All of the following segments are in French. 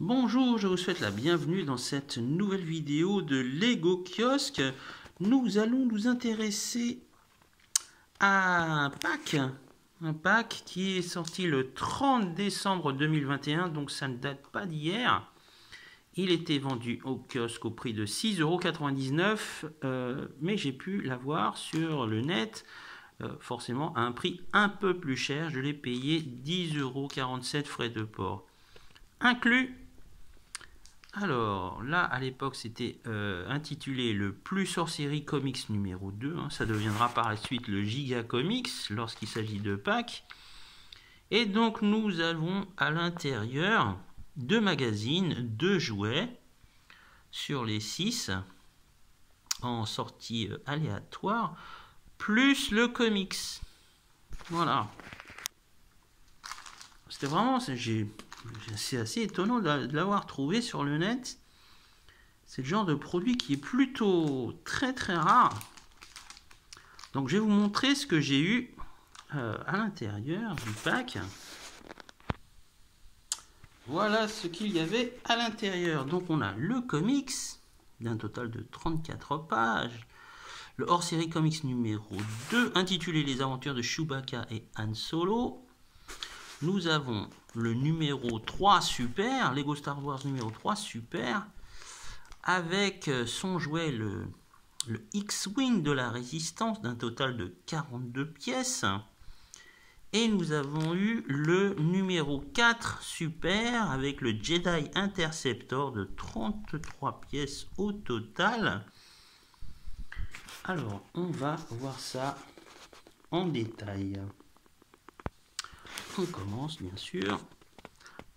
Bonjour, je vous souhaite la bienvenue dans cette nouvelle vidéo de Lego Kiosque. Nous allons nous intéresser à un pack qui est sorti le 30 décembre 2021, donc ça ne date pas d'hier. Il était vendu au kiosque au prix de 6,99 €, mais j'ai pu l'avoir sur le net, forcément à un prix un peu plus cher. Je l'ai payé 10,47 € frais de port inclus. Alors là, à l'époque, c'était intitulé le Plus hors série comics numéro 2. Ça deviendra par la suite le Giga Comics lorsqu'il s'agit de packs. Et donc, nous avons à l'intérieur 2 magazines, 2 jouets sur les 6 en sortie aléatoire, plus le comics. Voilà. C'était vraiment... C'est assez étonnant de l'avoir trouvé sur le net. C'est le genre de produit qui est plutôt très rare. Donc je vais vous montrer ce que j'ai eu à l'intérieur du pack. Voilà ce qu'il y avait à l'intérieur. Donc on a le comics d'un total de 34 pages. Le hors-série comics numéro 2 intitulé Les aventures de Chewbacca et Han Solo. Nous avons le numéro 3 Super, Lego Star Wars numéro 3 Super, avec son jouet le X-Wing de la Résistance d'un total de 42 pièces. Et nous avons eu le numéro 4 Super avec le Jedi Interceptor de 33 pièces au total. Alors, on va voir ça en détail. On commence bien sûr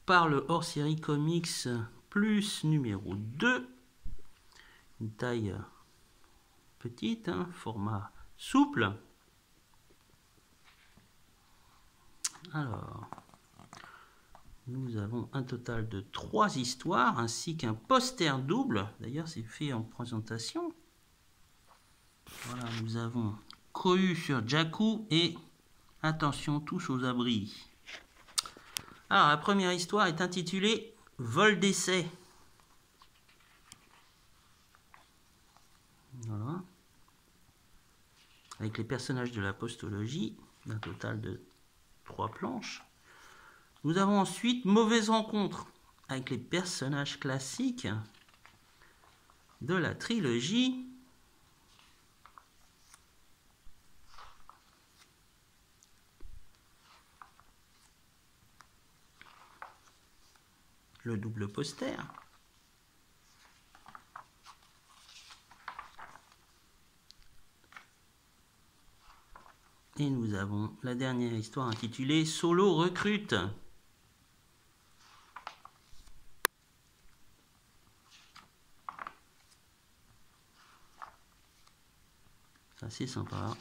par le hors-série comics plus numéro 2, une taille petite, format souple. Alors, nous avons un total de 3 histoires ainsi qu'un poster double. D'ailleurs, c'est fait en présentation. Voilà, nous avons Cohu sur Jakku et attention tous aux abris. Alors, la première histoire est intitulée Vol d'essai. Voilà. Avec les personnages de la postologie, d'un total de 3 planches. Nous avons ensuite Mauvaise rencontre, avec les personnages classiques de la trilogie. Le double poster. Et nous avons la dernière histoire intitulée Solo recrute. C'est assez sympa.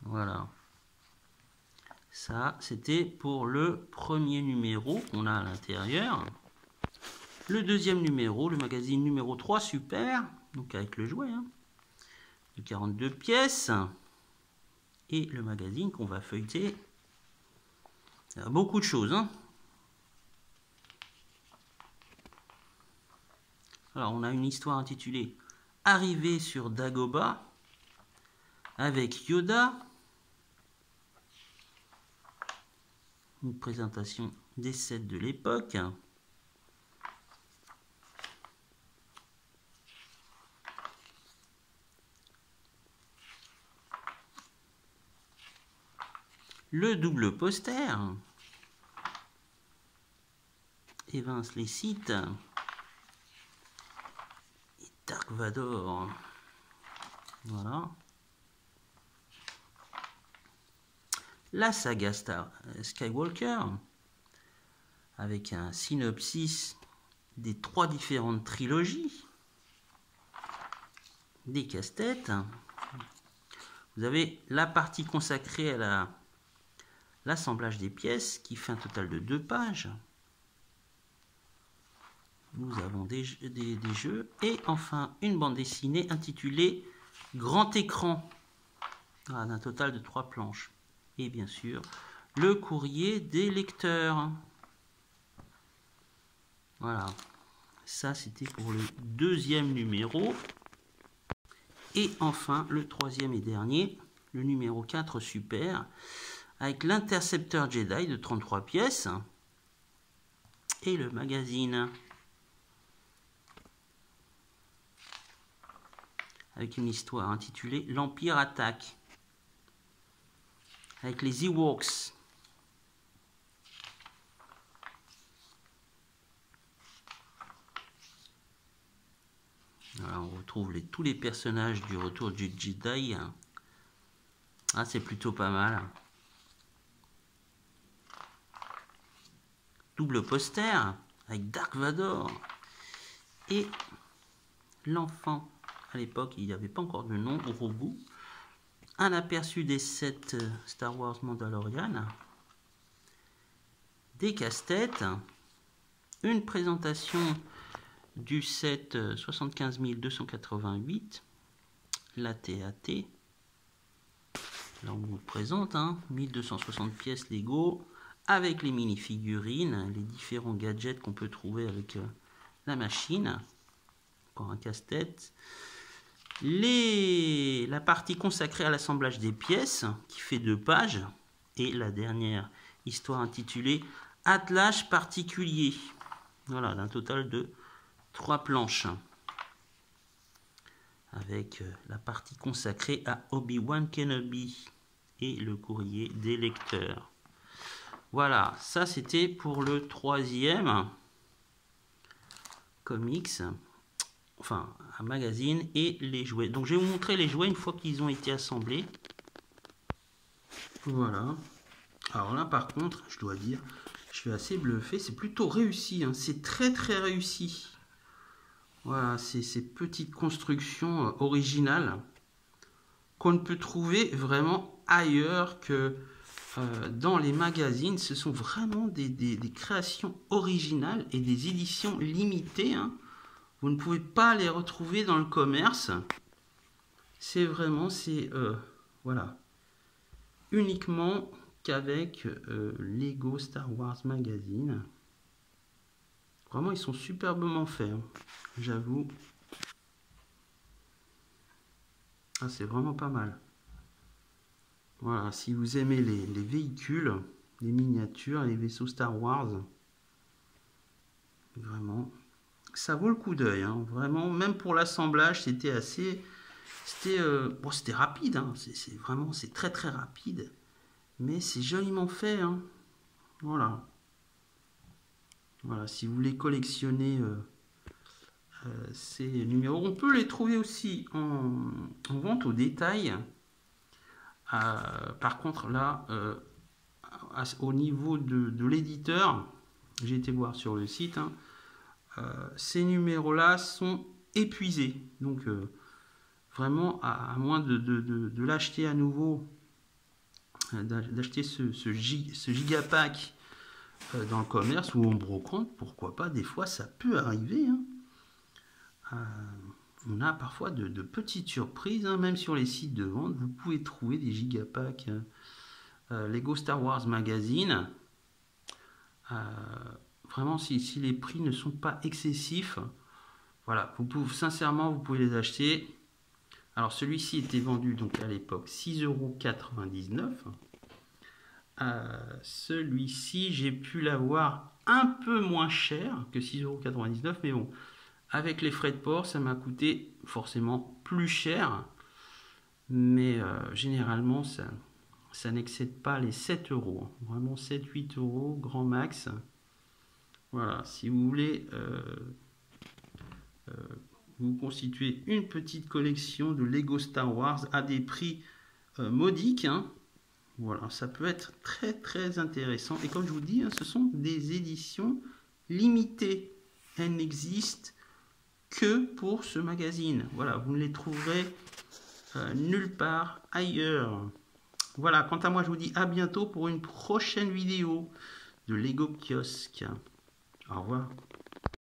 Voilà. Ça, c'était pour le premier numéro qu'on a à l'intérieur. Le deuxième numéro, le magazine numéro 3 Super, donc avec le jouet, de 42 pièces. Et le magazine qu'on va feuilleter. Il y a beaucoup de choses. Alors, on a une histoire intitulée Arrivée sur Dagobah avec Yoda. Une présentation des sets de l'époque. Le double poster. Évince les sites. Et Dark Vador. Voilà. La saga Skywalker, avec un synopsis des 3 différentes trilogies, des casse-têtes. Vous avez la partie consacrée à l'assemblage des pièces, qui fait un total de 2 pages. Nous avons des jeux, et enfin une bande dessinée intitulée Grand écran, d'un total de 3 planches. Et bien sûr, le courrier des lecteurs. Voilà, ça c'était pour le deuxième numéro. Et enfin, le troisième et dernier, le numéro 4 super, avec l'intercepteur Jedi de 33 pièces et le magazine. Avec une histoire intitulée L'Empire attaque. Avec les Ewoks. Voilà, on retrouve tous les personnages du Retour du Jedi. Ah, c'est plutôt pas mal. Double poster avec Dark Vador et l'enfant. À l'époque, il n'y avait pas encore de nom, Grogu. Un aperçu des 7 Star Wars Mandalorian. Des casse-têtes. Une présentation du set 75 288, la TAT. Là on vous le présente, 1260 pièces Lego, avec les mini-figurines, les différents gadgets qu'on peut trouver avec la machine. Encore un casse-tête. La partie consacrée à l'assemblage des pièces, qui fait 2 pages. Et la dernière histoire intitulée Attelage particulier. Voilà, d'un total de 3 planches, avec la partie consacrée à Obi-Wan Kenobi et le courrier des lecteurs. Voilà, ça c'était pour le troisième comics, enfin un magazine et les jouets. Donc je vais vous montrer les jouets une fois qu'ils ont été assemblés. Voilà. Alors là par contre, je dois dire, je suis assez bluffé, c'est plutôt réussi, c'est très réussi. Voilà, c'est ces petites constructions originales qu'on ne peut trouver vraiment ailleurs que dans les magazines. Ce sont vraiment des créations originales et des éditions limitées. Vous ne pouvez pas les retrouver dans le commerce. C'est vraiment, voilà, uniquement qu'avec Lego Star Wars Magazine. Vraiment, ils sont superbement faits, j'avoue. Ah, c'est vraiment pas mal. Voilà, si vous aimez les véhicules, les miniatures, les vaisseaux Star Wars, vraiment, ça vaut le coup d'œil. Vraiment, même pour l'assemblage, c'était assez... Bon, c'était rapide, c'est très rapide. Mais c'est joliment fait, Voilà. Voilà, si vous voulez collectionner ces numéros, on peut les trouver aussi en vente au détail. Par contre, là, au niveau de l'éditeur, j'ai été voir sur le site, ces numéros-là sont épuisés. Donc, vraiment, à moins de l'acheter à nouveau, d'acheter ce gigapack dans le commerce ou en brocante, pourquoi pas, des fois ça peut arriver. On a parfois de petites surprises, même sur les sites de vente, vous pouvez trouver des gigapacks Lego Star Wars Magazine. Vraiment, si les prix ne sont pas excessifs, voilà, sincèrement, vous pouvez les acheter. Alors celui-ci était vendu donc à l'époque 6,99 €. Celui-ci, j'ai pu l'avoir un peu moins cher que 6,99 €, mais bon, avec les frais de port, ça m'a coûté forcément plus cher. Mais généralement, ça n'excède pas les 7 €. Vraiment 7-8 € grand max. Voilà, si vous voulez vous constituer une petite collection de Lego Star Wars à des prix modiques, voilà, ça peut être très intéressant. Et comme je vous dis, ce sont des éditions limitées. Elles n'existent que pour ce magazine. Voilà, vous ne les trouverez nulle part ailleurs. Voilà, quant à moi, je vous dis à bientôt pour une prochaine vidéo de Lego Kiosque. Au revoir.